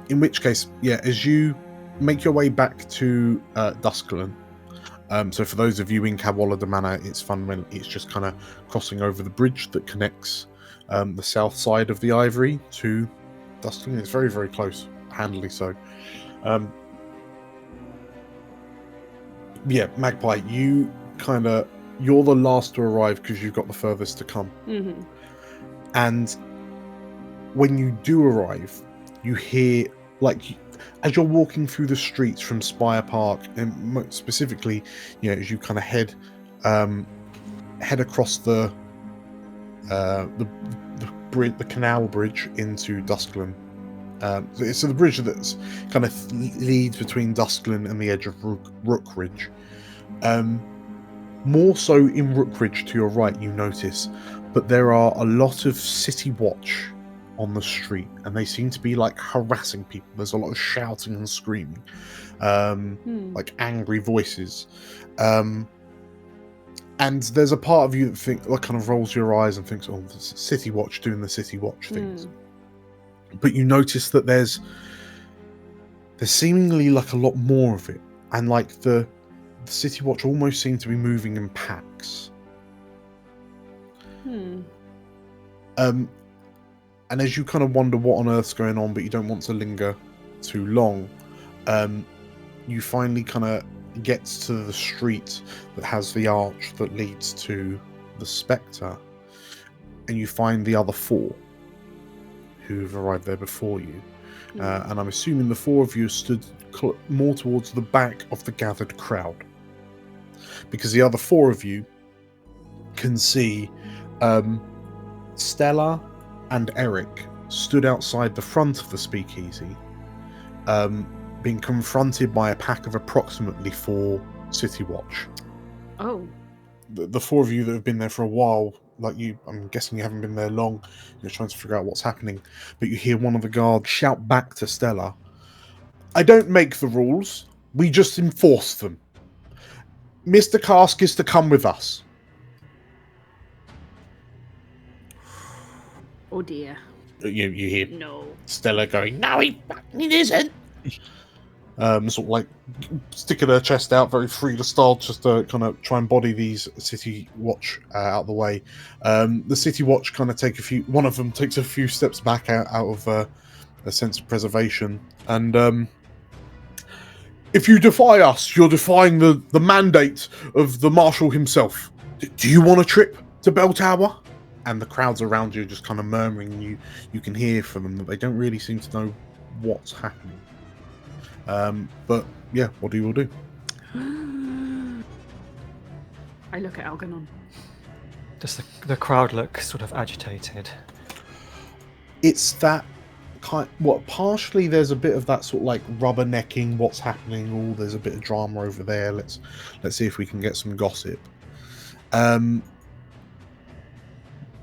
In which case, yeah, as you make your way back to Dusklin, so for those of you in Cadwallader Manor, it's fun when it's just kind of crossing over the bridge that connects the south side of the Ivory to Dusklin. It's very, very close, handily so. Yeah, Magpie, you're the last to arrive because you've got the furthest to come. Mm-hmm. And when you do arrive, you hear, as you're walking through the streets from Spire Park, and specifically, as you kind of head across the bridge, the canal bridge into Dusklin. So the bridge that's kind of leads between Dusklin and the edge of Rookridge. More so in Rookridge to your right, you notice, but there are a lot of City Watch on the street, and they seem to be harassing people. There's a lot of shouting and screaming, like angry voices. And there's a part of you that kind of rolls your eyes and thinks, "Oh, the City Watch doing the City Watch things." But you notice that there's seemingly a lot more of it, and the City Watch almost seem to be moving in packs. And as you kind of wonder what on earth's going on, but you don't want to linger too long, you finally kind of get to the street that has the arch that leads to the Spectre, and you find the other four who've arrived there before you. And I'm assuming the four of you stood more towards the back of the gathered crowd, because the other four of you can see Stella and Eric stood outside the front of the Speakeasy, being confronted by a pack of approximately 4 City Watch. Oh. The four of you that have been there for a while, I'm guessing you haven't been there long, you're trying to figure out what's happening, but you hear one of the guards shout back to Stella, "I don't make the rules, we just enforce them. Mr. Cask is to come with us." Oh dear. You hear No. Stella going, "No, he fucking isn't." Sort of sticking her chest out very Frida style, just to kind of try and body these City Watch out of the way. The City Watch kind of one of them takes a few steps back out of a sense of preservation, and "If you defy us, you're defying the mandate of the Marshal himself. Do you want a trip to Bell Tower?" And the crowds around you are just kind of murmuring. You can hear from them that they don't really seem to know what's happening. But yeah, what do you all do? I look at Algernon. Does the crowd look sort of agitated? It's that partially there's a bit of that sort of rubbernecking, what's happening, oh, there's a bit of drama over there, let's see if we can get some gossip.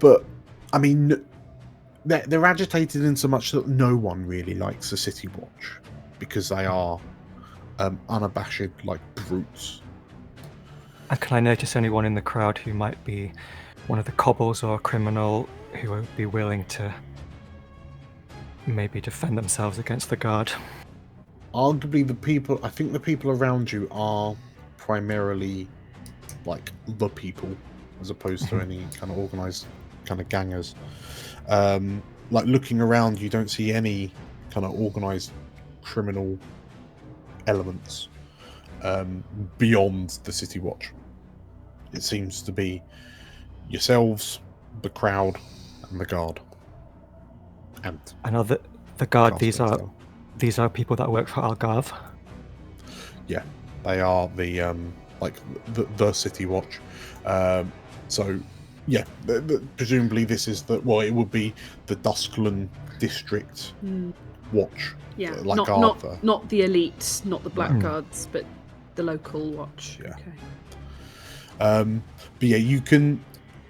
But I mean, they're agitated in so much that no one really likes the City Watch, because they are unabashed brutes. And can I notice anyone in the crowd who might be one of the kobolds or a criminal who would be willing to maybe defend themselves against the guard? Arguably, I think the people around you are primarily the people, as opposed to any kind of organized kind of gangers. Looking around, you don't see any kind of organized criminal elements beyond the City Watch. It seems to be yourselves, the crowd, and the guard. And are the guard, these are people that work for Algarve? Yeah, they are the City Watch. So yeah, presumably this is it would be the Dusklin District Watch. Yeah, Arthur. not the elite, not the blackguards, but the local watch. Yeah. Okay. But yeah, you can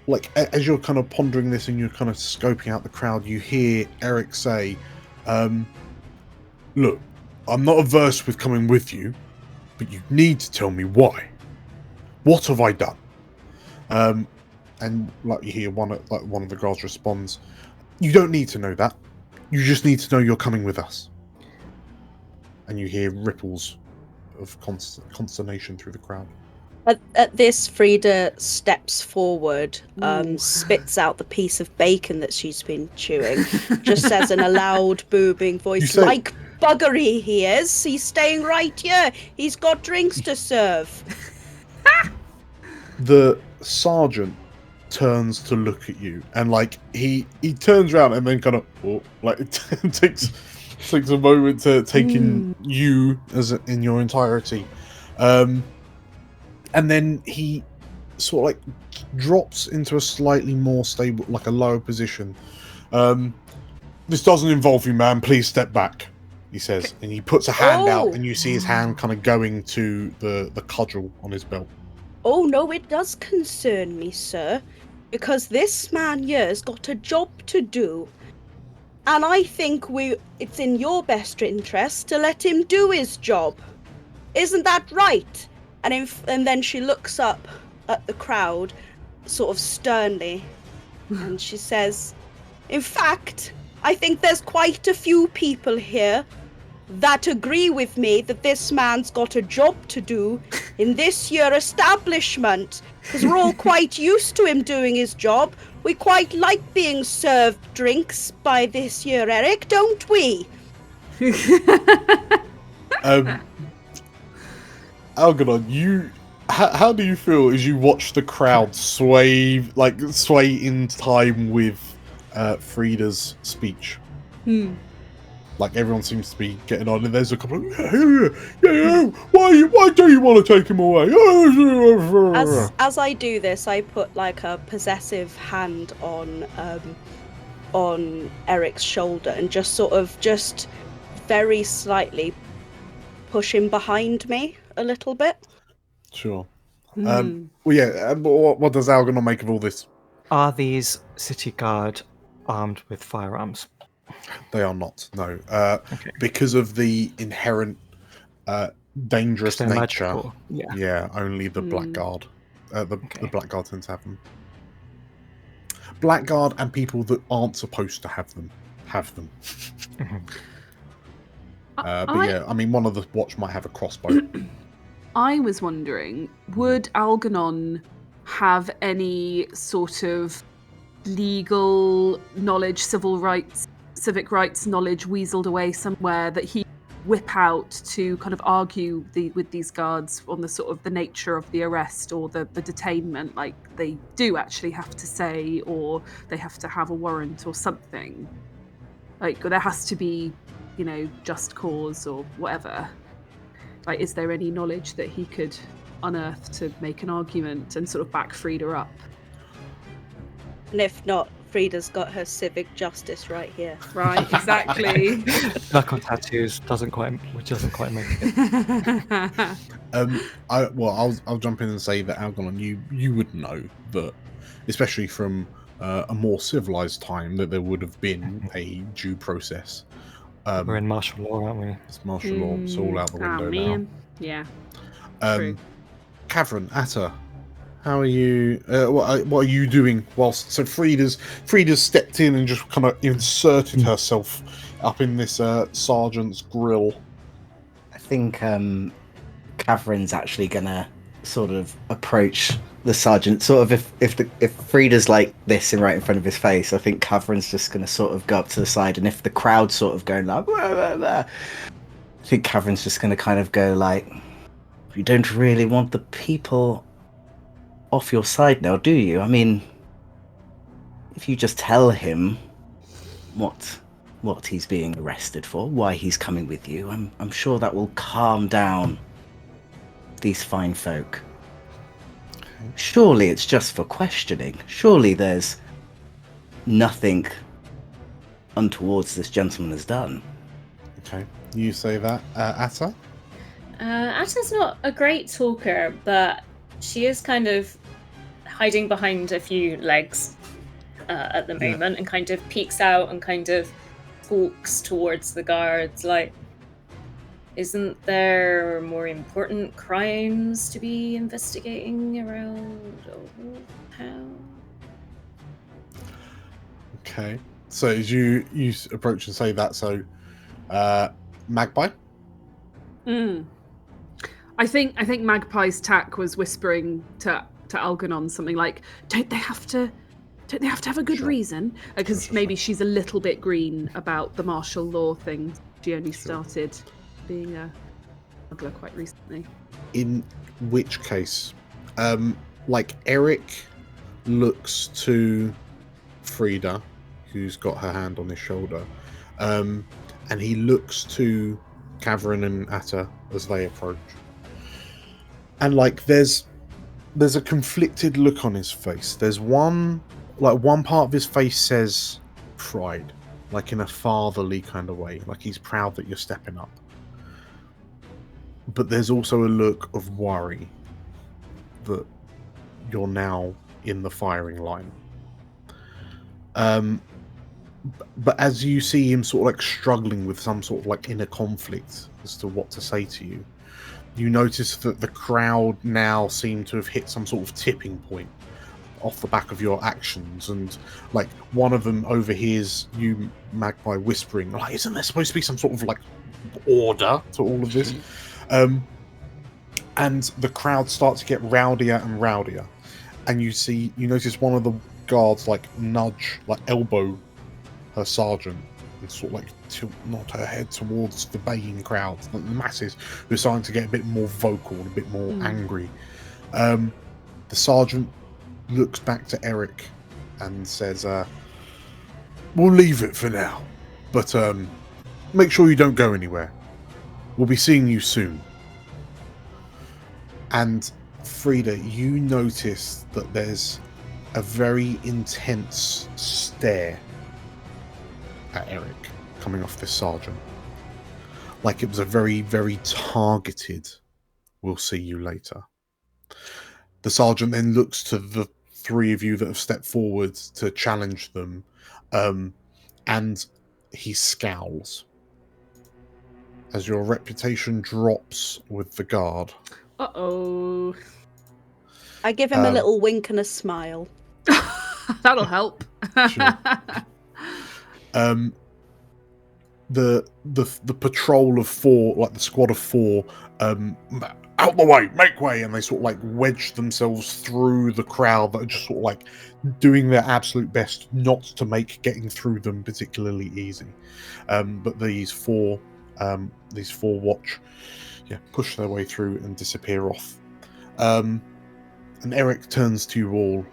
like as you're kind of pondering this and you're kind of scoping out the crowd, you hear Eric say, "Look, I'm not averse with coming with you, but you need to tell me why. What have I done?" And like you hear one of the girls responds, "You don't need to know that. You just need to know you're coming with us." And you hear ripples of consternation through the crowd. At this, Frida steps forward, Ooh. spits out the piece of bacon that she's been chewing, just says in a loud, booming voice, say- "Like buggery he is. He's staying right here. He's got drinks to serve." The sergeant turns to look at you, and like he turns around and then kind of it takes a moment to take in you in your entirety, and then he sort of like drops into a slightly more stable, like a lower position. "This doesn't involve you, man. Please step back," he says, and he puts a hand out, and you see his hand kind of going to the cudgel on his belt. "Oh no, it does concern me, sir, because this man here's got a job to do, and I think it's in your best interest to let him do his job. Isn't that right?" And then she looks up at the crowd, sort of sternly, and she says, "In fact, I think there's quite a few people here that agree with me that this man's got a job to do in this here establishment, because we're all quite used to him doing his job. We quite like being served drinks by this here Eric, don't we?" Algernon, how do you feel as you watch the crowd sway in time with Frida's speech? Like everyone seems to be getting on, and there's a couple of why do you want to take him away? As I do this, I put like a possessive hand on Eric's shoulder and just very slightly push him behind me a little bit. Sure. Well, yeah. What does Algernon make of all this? Are these city guard armed with firearms? They are not. No. Okay. Because of the inherent dangerous They're nature. magical. Yeah. Yeah. Only the Blackguard. The Blackguard tends to have them. Blackguard and people that aren't supposed to have them But yeah, I mean, one of the watch might have a crossbow. I was wondering, would Algernon have any sort of legal knowledge, civic rights knowledge weaseled away somewhere that he whip out to kind of argue with these guards on the sort of the nature of the arrest or the detainment, like they do actually have to say, or they have to have a warrant or something? Like there has to be, just cause or whatever. Like, is there any knowledge that he could unearth to make an argument and sort of back Frida up? And if not, Frida's got her civic justice right here. Right, exactly. Knuckle tattoos doesn't quite make it. I'll jump in and say that Algernon, you would know that, especially from a more civilized time, that there would have been a due process. We're in martial law, aren't we? It's martial law. It's all out the window now. Yeah. True. Kavrin, Atta, how are you? What are you doing whilst? So Frida's stepped in and just kind of inserted herself up in this sergeant's grill. I think Kavrin's actually gonna sort of approach the sergeant. Sort of if Frida's like this and right in front of his face, I think Kavrin's just gonna sort of go up to the side, and if the crowd's sort of going like, blah, blah, blah, I think Kavrin's just gonna kind of go like, "You don't really want the people off your side now, do you? I mean, if you just tell him what he's being arrested for, why he's coming with you, I'm sure that will calm down these fine folk. Surely it's just for questioning. Surely there's nothing untowards this gentleman has done." Okay, you say that, Atta? Atta's not a great talker, but she is kind of hiding behind a few legs at the moment, and kind of peeks out and kind of skulks towards the guards, like, isn't there more important crimes to be investigating around Old Town? Okay. So as you approach and say that, so Magpie? I think Magpie's tack was whispering to Algernon something like, don't they have to have a good reason? Because maybe she's a little bit green about the martial law thing. She only started being a smuggler quite recently. In which case, like Eric looks to Frida, who's got her hand on his shoulder, and he looks to Cavern and Atta as they approach. And like there's a conflicted look on his face. There's one part of his face says pride, like in a fatherly kind of way, like he's proud that you're stepping up. But there's also a look of worry that you're now in the firing line. But as you see him sort of like struggling with some sort of like inner conflict as to what to say to you, you notice that the crowd now seem to have hit some sort of tipping point off the back of your actions, and like one of them overhears you, Magpie, whispering, like, isn't there supposed to be some sort of like order to all of this? And the crowd starts to get rowdier and rowdier, and you notice one of the guards like elbow her sergeant and sort of like nod her head towards the baying crowd, the masses who are starting to get a bit more vocal and a bit more angry. The sergeant looks back to Eric and says, we'll leave it for now, but make sure you don't go anywhere. We'll be seeing you soon. And Frida, you notice that there's a very intense stare at Eric coming off this sergeant. Like it was a very, very targeted, we'll see you later. The sergeant then looks to the three of you that have stepped forward to challenge them, and he scowls as your reputation drops with the guard. Uh-oh. I give him a little wink and a smile. That'll help. Sure. The patrol of four, like the squad of four, out the way, make way, and they sort of like wedge themselves through the crowd that are just sort of like doing their absolute best not to make getting through them particularly easy. But these four watch, push their way through and disappear off. And Eric turns to you all.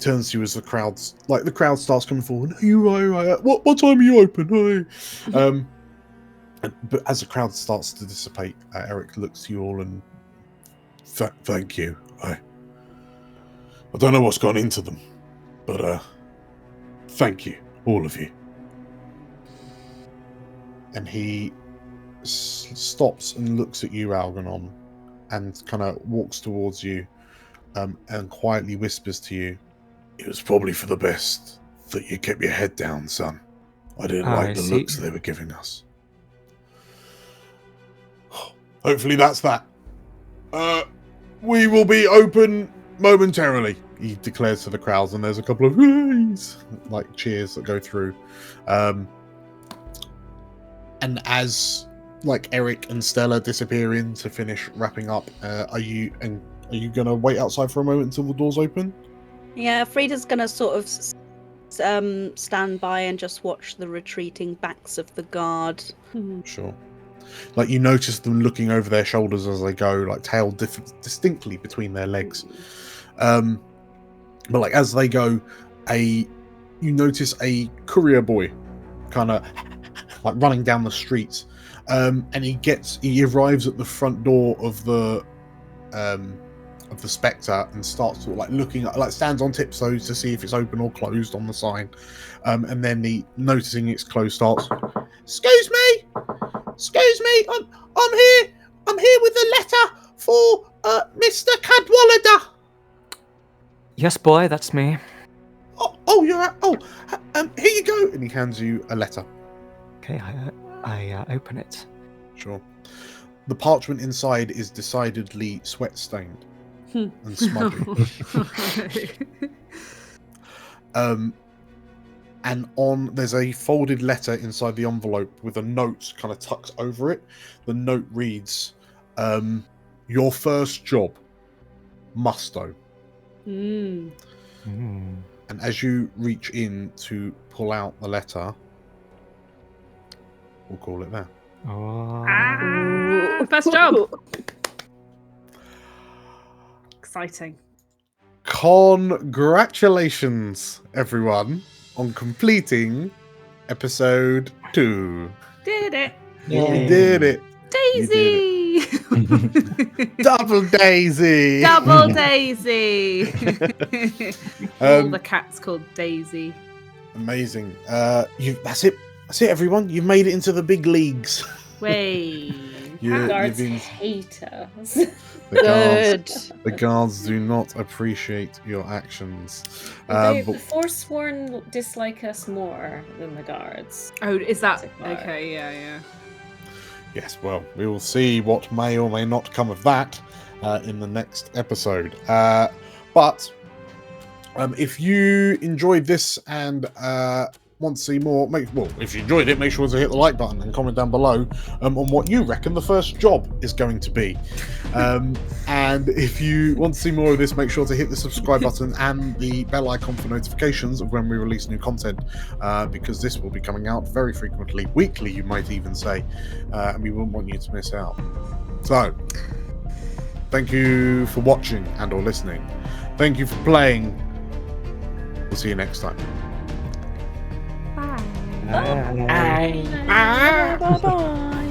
Turns to you as the crowd starts coming forward. Are you right? What time are you open? Hey. But as the crowd starts to dissipate, Eric looks to you all and thank you. I don't know what's gone into them, but thank you, all of you. And he stops and looks at you, Algernon, and kind of walks towards you. And quietly whispers to you, it was probably for the best that you kept your head down, son. I didn't like the looks they were giving us. Hopefully that's that. We will be open momentarily, he declares to the crowds, and there's a couple of cheers that go through. And as Eric and Stella disappear in to finish wrapping up, are you gonna wait outside for a moment until the doors open? Yeah, Frida's gonna sort of stand by and just watch the retreating backs of the guard. Sure. You notice them looking over their shoulders as they go, tail distinctly between their legs. But as they go, you notice a courier boy kind of running down the streets, and he arrives at the front door of the Spectre and starts looking at, stands on tiptoes to see if it's open or closed on the sign, and then he, noticing it's closed, starts, excuse me, I'm here with a letter for Mr. Cadwallader. Yes, boy, that's me. Oh, you're out. Oh, here you go. And he hands you a letter. Okay, I open it. Sure. The parchment inside is decidedly sweat-stained and smudgy. And there's a folded letter inside the envelope with a note kind of tucked over it. The note reads, "Your first job, Musto." Mm. And as you reach in to pull out the letter, we'll call it there. Oh. First job. Exciting. Congratulations, everyone, on completing episode 2. Did it. You did it. Daisy. Double Daisy. Double Daisy. All the cats called Daisy. Amazing. That's it. That's it, everyone. You've made it into the big leagues. Way. Guards hate us. The guards do not appreciate your actions. The Forsworn dislike us more than the guards. Oh, is that okay? Yeah. Yes, well, we will see what may or may not come of that in the next episode. But if you enjoyed this and want to see more, if you enjoyed it, make sure to hit the like button and comment down below on what you reckon the first job is going to be. And if you want to see more of this, make sure to hit the subscribe button and the bell icon for notifications of when we release new content, because this will be coming out very frequently, weekly you might even say, and we wouldn't want you to miss out. So, thank you for watching and or listening. Thank you for playing. We'll see you next time. Bye. Bye. Bye. Bye bye.